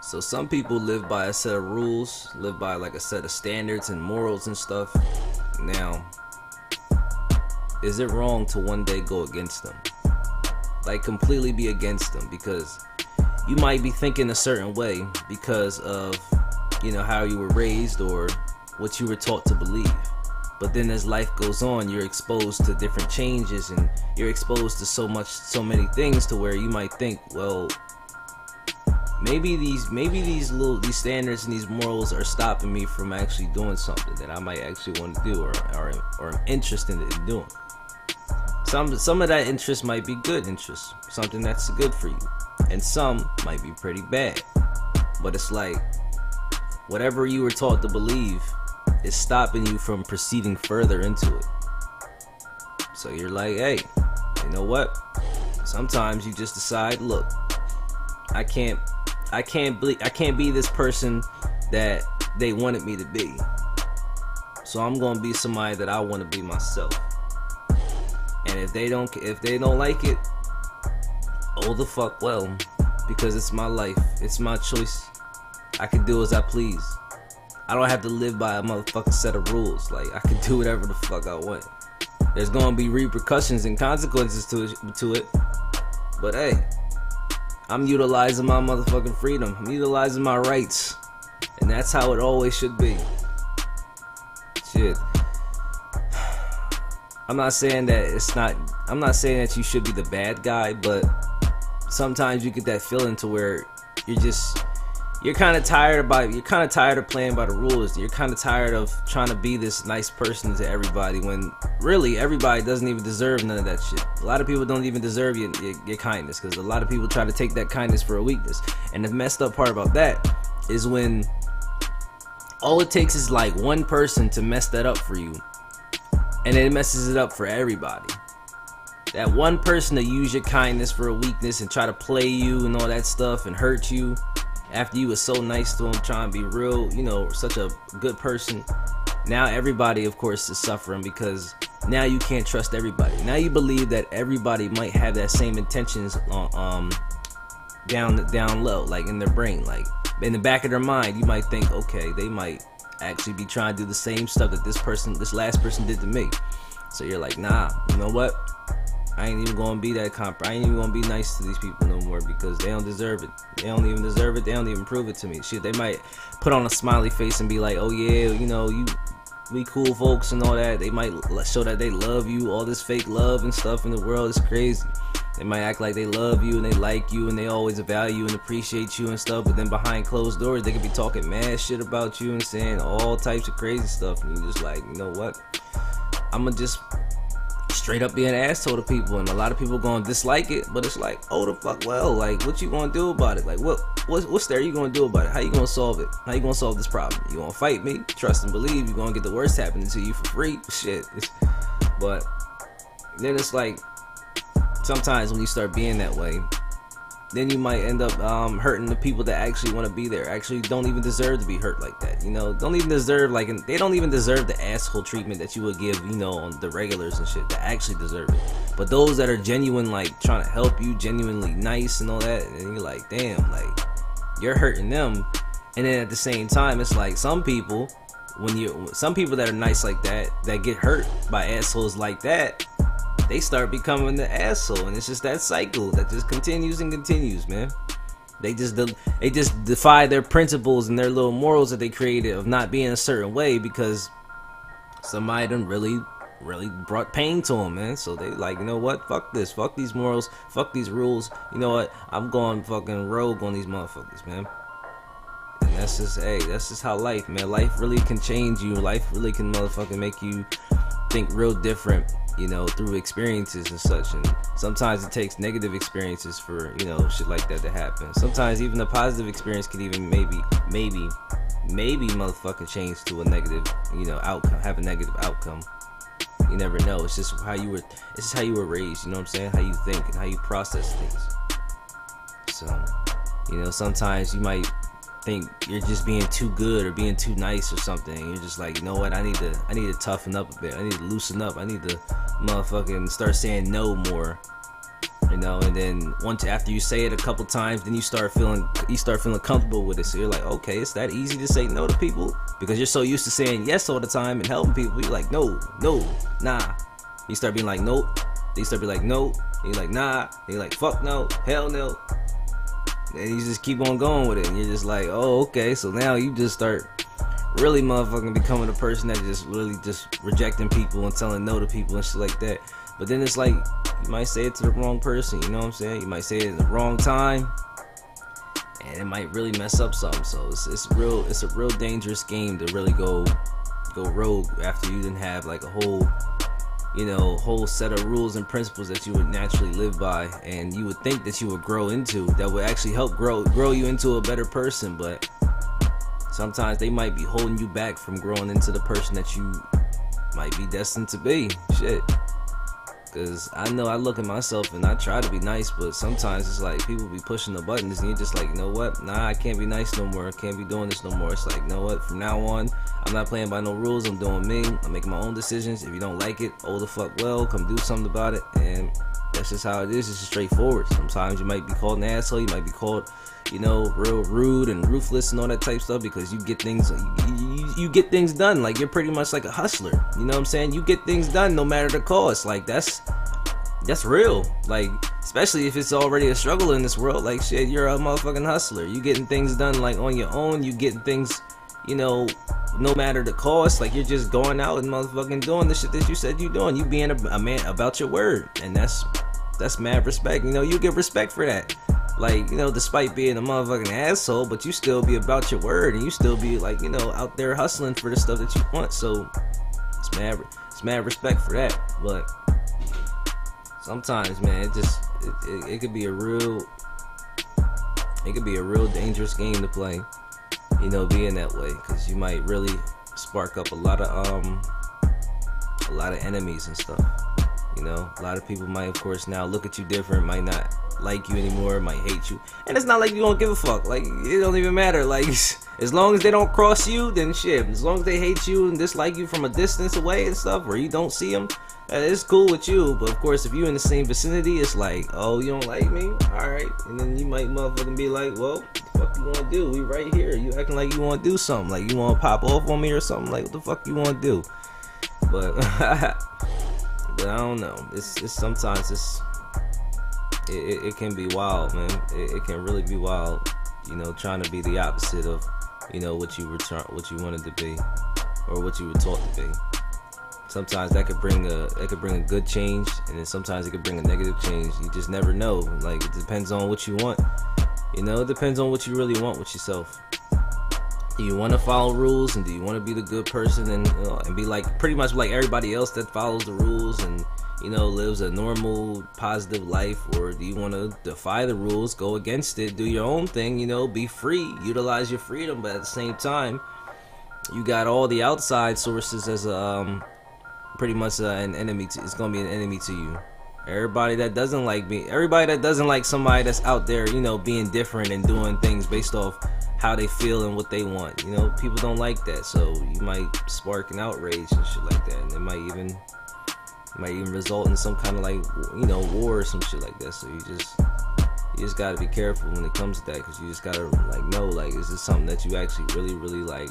So some people live by a set of rules, live by like a set of standards and morals and stuff. Now, is it wrong to one day go against them? Like completely be against them, because you might be thinking a certain way because of, how you were raised or what you were taught to believe. But then as life goes on, you're exposed to different changes and you're exposed to so many things to where you might think, well, maybe these standards and these morals are stopping me from actually doing something that I might actually want to do or I'm interested in doing. Some of that interest might be good interest, something that's good for you, and some might be pretty bad. But it's like whatever you were taught to believe is stopping you from proceeding further into it. So you're like, hey, you know what? Sometimes you just decide, look, I can't be this person that they wanted me to be. So I'm gonna be somebody that I want to be myself. And if they don't like it, oh the fuck well, because it's my life, it's my choice. I can do as I please. I don't have to live by a motherfucking set of rules. Like, I can do whatever the fuck I want. There's gonna be repercussions and consequences to it. But hey, I'm utilizing my motherfucking freedom. I'm utilizing my rights. And that's how it always should be. Shit. I'm not saying that you should be the bad guy, but sometimes you get that feeling to where you're kind of tired of playing by the rules. You're kind of tired of trying to be this nice person to everybody when really everybody doesn't even deserve none of that shit. A lot of people don't even deserve your kindness, because a lot of people try to take that kindness for a weakness. And the messed up part about that is when all it takes is like one person to mess that up for you, and it messes it up for everybody. That one person to use your kindness for a weakness and try to play you and all that stuff and hurt you after you were so nice to him, trying to be real, such a good person. Now everybody, of course, is suffering because now you can't trust everybody. Now you believe that everybody might have that same intentions down low, like in their brain, like in the back of their mind. You might think, okay, they might actually be trying to do the same stuff that this last person did to me. So you're like, nah, you know what? I ain't even gonna be that I ain't even gonna be nice to these people no more, because they don't deserve it. They don't even deserve it. They don't even prove it to me. Shit, they might put on a smiley face and be like, oh yeah, we cool folks and all that. They might show that they love you, all this fake love and stuff in the world is crazy. They might act like they love you and they like you and they always value and appreciate you and stuff, but then behind closed doors they could be talking mad shit about you and saying all types of crazy stuff, and you're just like, you know what? I'ma just straight up be an asshole to people, and a lot of people gonna dislike it, but it's like, oh the fuck well, like what you gonna do about it? Like what's there you gonna do about it? How you gonna solve it? How you gonna solve this problem? You gonna fight me? Trust and believe you're gonna get the worst happening to you for free? Shit. But then it's like, sometimes when you start being that way, then you might end up hurting the people that actually want to be there, actually don't even deserve to be hurt like that, don't even deserve, they don't even deserve the asshole treatment that you would give, on the regulars and shit, that actually deserve it. But those that are genuine, like trying to help you, genuinely nice and all that, and you're like, damn, like you're hurting them. And then at the same time, it's like some people that are nice like that get hurt by assholes like that, they start becoming the asshole, and it's just that cycle that just continues and continues, man. They just defy their principles and their little morals that they created of not being a certain way because somebody done really brought pain to them, man. So they like, you know what? Fuck this. Fuck these morals. Fuck these rules. You know what? I'm going fucking rogue on these motherfuckers, man. And that's just how life, man. Life really can change you. Life really can motherfucking make you think real different, through experiences and such. And sometimes it takes negative experiences for, shit like that to happen. Sometimes even a positive experience could even maybe motherfucking change to a negative, outcome, have a negative outcome. You never know. It's just how you were raised, you know what I'm saying? How you think and how you process things. So, sometimes you might think you're just being too good or being too nice or something. You're just like, you know what? I need to toughen up a bit. I need to loosen up. I need to motherfucking start saying no more. You know, and then once after you say it a couple times, then you start feeling comfortable with it. So you're like, okay, it's that easy to say no to people, because you're so used to saying yes all the time and helping people. You're like, no, nah. You start being like, nope. Then you start being like, no. And you're like, nah. And you're like, fuck no, hell no. And you just keep on going with it, and you're just like, oh, okay. So now you just start really motherfucking becoming a person that just really just rejecting people and telling no to people and shit like that. But then it's like, you might say it to the wrong person, you know what I'm saying? You might say it in the wrong time, and it might really mess up something. So it's a real dangerous game to really go rogue after you didn't have like a whole set of rules and principles that you would naturally live by, and you would think that you would grow into, that would actually help grow you into a better person. But sometimes they might be holding you back from growing into the person that you might be destined to be. Shit. Because I know I look at myself and I try to be nice, but sometimes it's like people be pushing the buttons and you're just like, you know what? Nah, I can't be nice no more. I can't be doing this no more. It's like, you know what? From now on, I'm not playing by no rules. I'm doing me. I'm making my own decisions. If you don't like it, oh the fuck well, come do something about it. And that's just how it is. It's just straightforward. Sometimes you might be called an asshole. You might be called, you know, real rude and ruthless and all that type stuff, because you get things you get things done. Like, you're pretty much like a hustler, you know what I'm saying? You get things done no matter the cost. Like, that's real. Like, especially if it's already a struggle in this world. Like, shit, you're a motherfucking hustler. You getting things done like on your own. You getting things, you know, no matter the cost. Like, you're just going out and motherfucking doing the shit that you said you doing. You being a man about your word, and that's mad respect. You know, you get respect for that. Like, you know, despite being a motherfucking asshole, but you still be about your word, and you still be like, you know, out there hustling for the stuff that you want. So it's mad respect for that. But sometimes, man, it could be a real dangerous game to play, you know, being that way, because you might really spark up a lot of enemies and stuff. You know, a lot of people might, of course, now look at you different, might not like you anymore, might hate you. And it's not like you don't give a fuck. Like, it don't even matter. Like, as long as they don't cross you, then shit. As long as they hate you and dislike you from a distance away and stuff, or you don't see them, it's cool with you. But of course, if you're in the same vicinity, it's like, oh, you don't like me? Alright. And then you might motherfucking be like, well, what the fuck you wanna do? We right here. You acting like you wanna do something. Like, you wanna pop off on me or something. Like, what the fuck you wanna do? But but I don't know. It's sometimes it can be wild, man. It can really be wild. You know, trying to be the opposite of, you know, what you wanted to be, or what you were taught to be. Sometimes that could bring a good change, and then sometimes it could bring a negative change. You just never know. Like, it depends on what you want. You know, it depends on what you really want with yourself. Do you want to follow rules, and do you want to be the good person and be like pretty much like everybody else that follows the rules and, you know, lives a normal, positive life? Or do you want to defy the rules, go against it, do your own thing, you know, be free, utilize your freedom, but at the same time, you got all the outside sources as pretty much an enemy. It's gonna be an enemy to you. Everybody that doesn't like somebody that's out there, you know, being different and doing things based off how they feel and what they want. You know, people don't like that, so you might spark an outrage and shit like that, and it might even result in some kind of, like, you know, war or some shit like that. So you just gotta be careful when it comes to that, because you just gotta, like, know, like, is this something that you actually really like?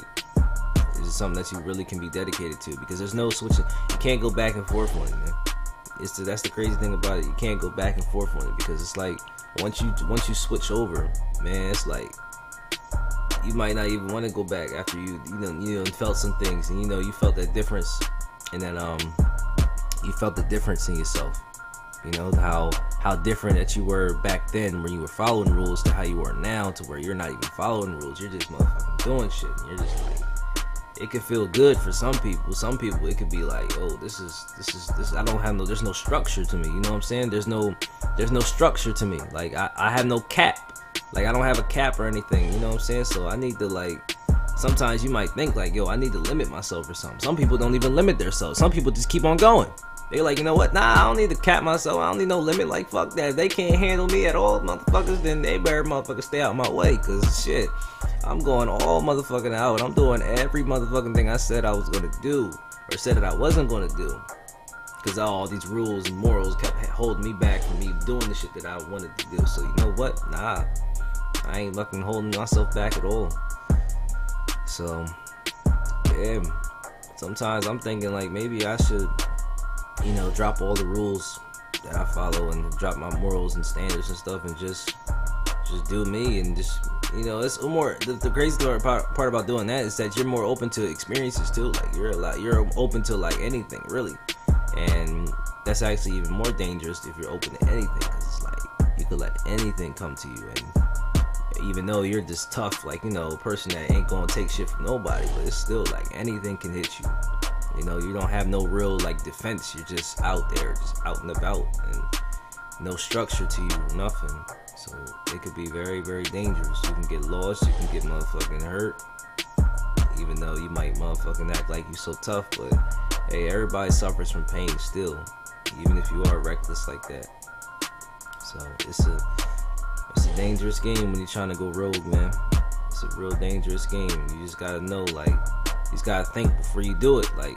Is it something that you really can be dedicated to? Because there's no switching. You can't go back and forth on it, man. That's the crazy thing about it. You can't go back and forth on it, because it's like once you switch over, man, it's like you might not even want to go back after you felt some things, and you felt that difference, and then you felt the difference in yourself. You know how different that you were back then when you were following rules to how you are now, to where you're not even following rules. You're just motherfucking doing shit. And you're just like, it could feel good for some people. Some people it could be like, oh, this is there's no structure to me. You know what I'm saying? There's no structure to me. Like, I have no cap. Like, I don't have a cap or anything. You know what I'm saying? So I need to, like, sometimes you might think like, yo, I need to limit myself or something. Some people don't even limit themselves. Some people just keep on going. They like, you know what? Nah, I don't need to cap myself. I don't need no limit. Like, fuck that. If they can't handle me at all, motherfuckers, then they better motherfuckers stay out my way. Cause shit, I'm going all motherfucking out. I'm doing every motherfucking thing I said I was gonna do, or said that I wasn't gonna do. because all these rules and morals kept holding me back from me doing the shit that I wanted to do. So you know what? Nah, I ain't fucking holding myself back at all. So yeah, sometimes I'm thinking like maybe I should, you know, drop all the rules that I follow and drop my morals and standards and stuff and just do me and just, you know, it's more the crazy part about doing that is that you're more open to experiences too. Like you're open to like anything really, and that's actually even more dangerous if you're open to anything, because it's like you could let anything come to you, and even though you're just tough, like, you know, a person that ain't gonna take shit from nobody, but it's still like anything can hit you. You know, you don't have no real like defense. You're just out there, just out and about, and no structure to you, nothing. So it could be very, very dangerous. You can get lost, you can get motherfucking hurt, even though you might motherfucking act like you so tough. But hey, everybody suffers from pain still, even if you are reckless like that. So it's a dangerous game when you're trying to go rogue, man. It's a real dangerous game. You just gotta know, like, you just gotta think before you do it. Like,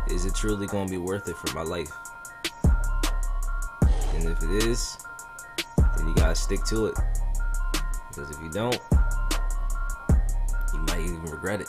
is it truly gonna be worth it for my life? And if it is, then you gotta stick to it. Because if you don't, you might even regret it.